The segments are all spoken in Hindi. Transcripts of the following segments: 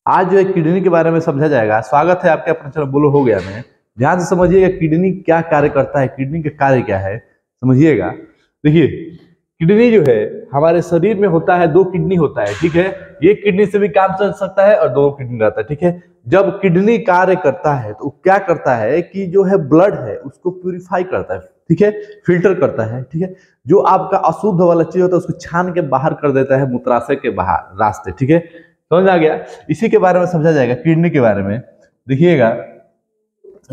आज जो है किडनी के बारे में समझा जाएगा। स्वागत है आपके अपने चैनल बोलो हो गया में। ध्यान से समझिएगा किडनी क्या कार्य करता है, किडनी का कार्य क्या है समझिएगा। देखिए किडनी जो है हमारे शरीर में होता है, दो किडनी होता है, ठीक है। एक किडनी से भी काम चल सकता है और दो किडनी रहता है, ठीक है। जब किडनी कार्य करता है तो क्या करता है कि जो है ब्लड है उसको प्यूरिफाई करता है, ठीक है, फिल्टर करता है, ठीक है। जो आपका अशुद्ध वाला चीज होता है उसको छान के बाहर कर देता है मूत्राशय के बाहर रास्ते, ठीक है। समझ आ गया। इसी के बारे में समझा जाएगा किडनी के बारे में। देखिएगा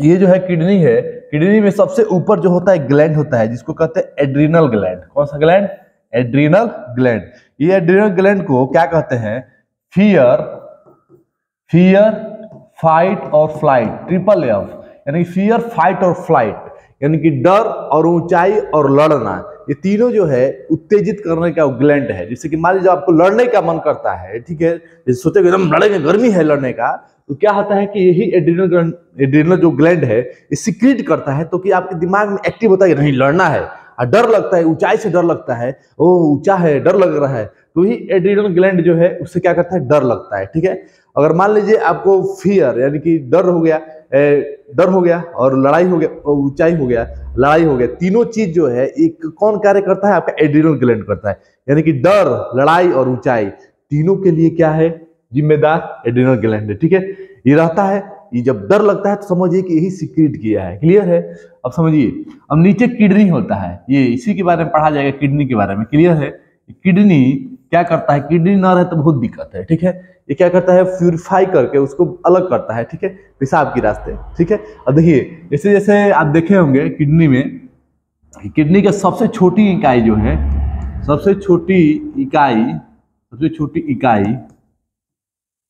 ये जो है किडनी है, किडनी में सबसे ऊपर जो होता है ग्लैंड होता है जिसको कहते हैं एड्रिनल ग्लैंड। कौन सा ग्लैंड? Adrenal gland. ये एड्रिनल ग्लैंड को क्या कहते हैं? फियर, फियर, फाइट और फ्लाइट, ट्रिपल एफ, यानी फियर, फाइट और फ्लाइट, यानी कि डर और ऊंचाई और लड़ना, ये तीनों जो है उत्तेजित करने का ग्लैंड है। जैसे कि मान लीजिए आपको लड़ने का मन करता है, ठीक है, जैसे सोचे एकदम लड़ेंगे, गर्मी है लड़ने का, तो क्या होता है कि यही एड्रिनल जो ग्लैंड है ये सिक्रीट करता है, तो कि आपके दिमाग में एक्टिव होता है नहीं लड़ना है। और डर लगता है, ऊंचाई से डर लगता है, ओ ऊंचा है डर लग रहा है, तो ही एड्रिनल ग्लैंड जो है उससे क्या करता है, डर लगता है, ठीक है। अगर मान लीजिए आपको फियर यानी कि डर हो गया, डर हो गया और लड़ाई हो गया, ऊंचाई हो गया, लड़ाई हो गया, तीनों चीज जो है एक कौन कार्य करता है? आपका एड्रिनल ग्लैंड करता है। यानी कि डर, लड़ाई और ऊंचाई तीनों के लिए क्या है जिम्मेदार? एड्रिनल ग्लैंड है, ठीक है। ये रहता है, ये जब डर लगता है तो समझिए कि यही सिक्रीट किया है। क्लियर है? अब समझिए, अब नीचे किडनी होता है, ये इसी के बारे में पढ़ा जाएगा, किडनी के बारे में। क्लियर है? किडनी क्या करता है? किडनी ना रहे तो बहुत दिक्कत है, ठीक है। ये क्या करता है? प्यूरिफाई करके उसको अलग करता है, ठीक है, पेशाब के रास्ते, ठीक है। अब देखिए जैसे जैसे आप देखे होंगे किडनी में, किडनी का सबसे छोटी इकाई जो है, सबसे छोटी इकाई, सबसे छोटी इकाई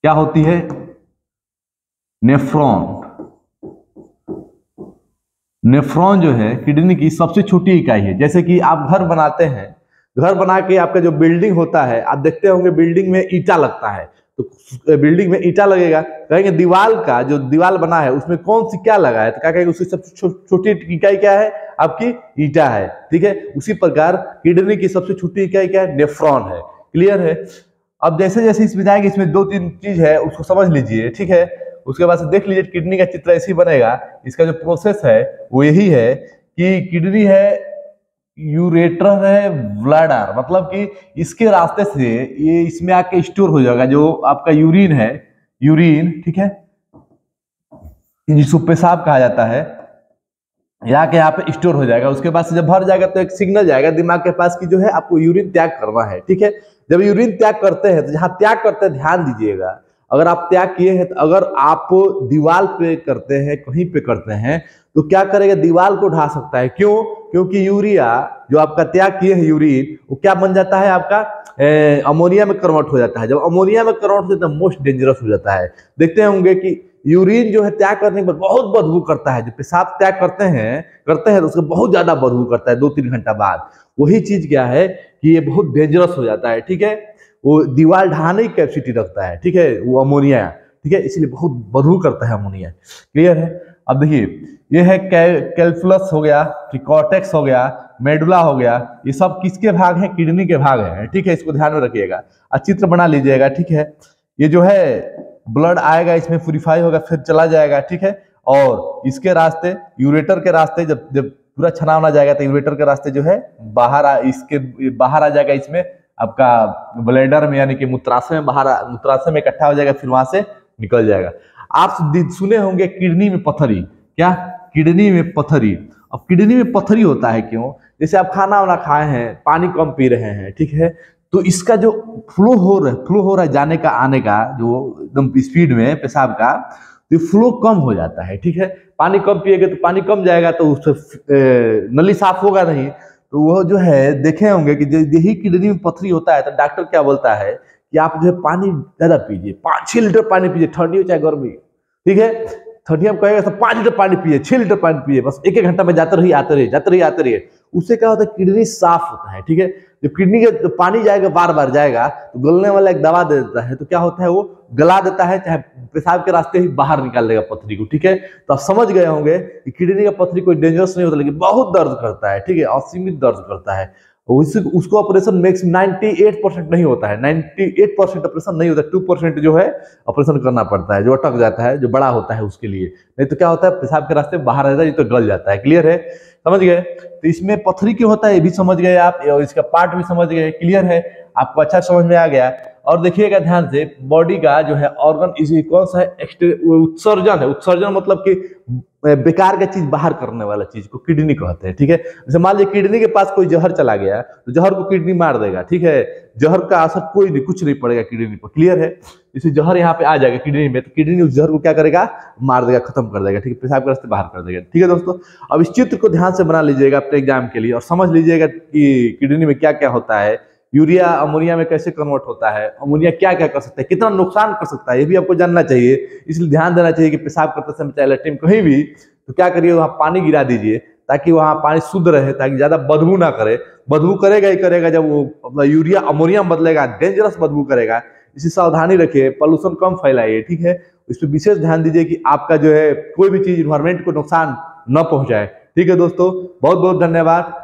क्या होती है? नेफ्रॉन। नेफ्रॉन जो है किडनी की सबसे छोटी इकाई है। जैसे कि आप घर बनाते हैं, घर बना के आपका जो बिल्डिंग होता है, आप देखते होंगे बिल्डिंग में ईंटा लगता है, तो बिल्डिंग में ईंटा लगेगा, कहेंगे दीवार का जो दीवार बना है उसमें कौन सी क्या लगा है, तो क्या कहेंगे उसकी सबसे छोटी इकाई क्या है? आपकी ईंटा है, ठीक है। उसी प्रकार किडनी की सबसे छोटी इकाई क्या है? नेफ्रॉन है। क्लियर है? अब जैसे जैसे इसमें जाएंगे, इसमें दो तीन चीज है उसको समझ लीजिए, ठीक है। उसके बाद से देख लीजिए किडनी का चित्र ऐसे ही बनेगा। इसका जो प्रोसेस है वो यही है कि किडनी है, यूरेटर है, ब्लैडर, मतलब कि इसके रास्ते से ये इसमें आके स्टोर हो जाएगा, जो आपका यूरिन है, यूरिन, ठीक है, जिसको पेशाब कहा जाता है, यहाँ के यहाँ पे स्टोर हो जाएगा। उसके बाद से जब भर जाएगा तो एक सिग्नल जाएगा दिमाग के पास कि जो है आपको यूरिन त्याग करना है, ठीक है। जब यूरिन त्याग करते हैं तो जहाँ त्याग करते हैं ध्यान दीजिएगा, अगर आप त्याग किए हैं तो अगर आप दीवार पे करते हैं, कहीं पे करते हैं, तो क्या करेगा? दीवार को ढा सकता है। क्यों? क्योंकि यूरिया जो आपका त्याग किए हैं यूरिन, वो क्या बन जाता है? आपका अमोनिया में कन्वर्ट हो जाता है। जब अमोनिया में कन्वर्ट हो जाता है मोस्ट डेंजरस हो जाता है। देखते होंगे कि यूरिन जो है त्याग करने के बाद बहुत बदबू करता है। जो पेशाब त्याग करते हैं तो उसको बहुत ज्यादा बदबू करता है 2-3 घंटा बाद। वही चीज क्या है कि ये बहुत डेंजरस हो जाता है, ठीक है। वो दीवार ढाने की कैपेसिटी रखता है, ठीक है, वो अमोनिया, ठीक है, इसलिए बहुत बदबू करता है अमोनिया। क्लियर है? अब देखिए ये है कैल्कुलस हो गया, कॉर्टेक्स हो गया, मेडुला हो गया, ये सब किसके भाग हैं? किडनी के भाग हैं, ठीक है। इसको ध्यान में रखिएगा, चित्र बना लीजिएगा, ठीक है। ये जो है ब्लड आएगा, इसमें प्यूरिफाई होगा, फिर चला जाएगा, ठीक है। और इसके रास्ते, यूरेटर के रास्ते, जब जब पूरा छना होना जाएगा तो यूरेटर के रास्ते जो है इसके बाहर आ जाएगा, इसमें आपका ब्लैडर में, यानी कि मूत्राशय में, मूत्राशय में इकट्ठा हो जाएगा, फिर वहां से निकल जाएगा। आप सुने होंगे किडनी में पथरी। क्या? किडनी में पथरी। अब किडनी में पथरी होता है क्यों? जैसे आप खाना वाना खाए हैं, पानी कम पी रहे हैं, ठीक है, तो इसका जो फ्लो हो रहा है जाने का आने का, जो एकदम स्पीड में पेशाब का, तो फ्लो कम हो जाता है, ठीक है। पानी कम पिएगा तो पानी कम जाएगा, तो उससे नली साफ होगा नहीं, तो वो जो है देखे होंगे कि यही किडनी में पथरी होता है तो डॉक्टर क्या बोलता है कि आप जो है पानी ज्यादा पीजिए, 5-6 लीटर पानी पीजिए, ठंडी हो चाहे गर्मी, ठीक है। ठंडी में कहेगा तो 5 लीटर पानी पिए, 6 लीटर पानी पिए, बस 1-1 घंटा में जाते रहिए, आते रहिए, जाते रहिए, आते रहिए। उससे क्या होता है? किडनी साफ होता है, ठीक है। जब किडनी के पानी जाएगा, बार बार जाएगा, तो गलने वाला एक दवा दे देता है, तो क्या होता है? वो गला देता है, चाहे पेशाब के रास्ते ही बाहर निकाल देगा पथरी को, ठीक है। तो आप समझ गए होंगे कि किडनी का पथरी कोई डेंजरस नहीं होता, लेकिन बहुत दर्द करता है, ठीक है, असीमित दर्द करता है। उसको ऑपरेशन मैक्स 98% नहीं होता है, 98% ऑपरेशन नहीं होता, 2% जो है ऑपरेशन करना पड़ता है, जो अटक जाता है, जो बड़ा होता है उसके लिए। नहीं तो क्या होता है, पेशाब के रास्ते बाहर रहता है, ये तो गल जाता है। क्लियर है, समझ गए। तो इसमें पथरी क्यों होता है ये भी समझ गए आप, और इसका पार्ट भी समझ गए। क्लियर है, आपको अच्छा समझ में आ गया। और देखिएगा ध्यान से, बॉडी का जो है ऑर्गन इसी कौन सा है, उत्सर्जन है। उत्सर्जन मतलब कि बेकार का चीज बाहर करने वाला चीज को किडनी कहते हैं। ठीक है, जैसे मान लीजिए किडनी के पास कोई जहर चला गया तो जहर को किडनी मार देगा। ठीक है, जहर का असर कोई नहीं, कुछ नहीं पड़ेगा किडनी पर। क्लियर है, इसे जहर यहाँ पे आ जाएगा किडनी में, तो किडनी उस जहर को क्या करेगा, मार देगा, खत्म कर देगा। ठीक है, पेशाब के रास्ते बाहर कर देगा। ठीक है दोस्तों, अब इस चित्र को ध्यान से बना लीजिएगा अपने एग्जाम के लिए, और समझ लीजिएगा कि किडनी में क्या क्या होता है, यूरिया अमोनिया में कैसे कन्वर्ट होता है, अमोनिया क्या क्या कर सकता है, कितना नुकसान कर सकता है, ये भी आपको जानना चाहिए। इसलिए ध्यान देना चाहिए कि पेशाब करते समय चाहे लैट्रिन कहीं भी, तो क्या करिए, वहाँ पानी गिरा दीजिए ताकि वहाँ पानी शुद्ध रहे, ताकि ज्यादा बदबू ना करे। बदबू करेगा ही करेगा, जब वो यूरिया अमोनिया बदलेगा डेंजरस बदबू करेगा। इसी सावधानी रखिए, पॉल्यूशन कम फैलाइए। ठीक है, इस पर विशेष ध्यान दीजिए कि आपका जो है कोई भी चीज इन्वायरमेंट को नुकसान न पहुंचाए। ठीक है दोस्तों, बहुत बहुत धन्यवाद।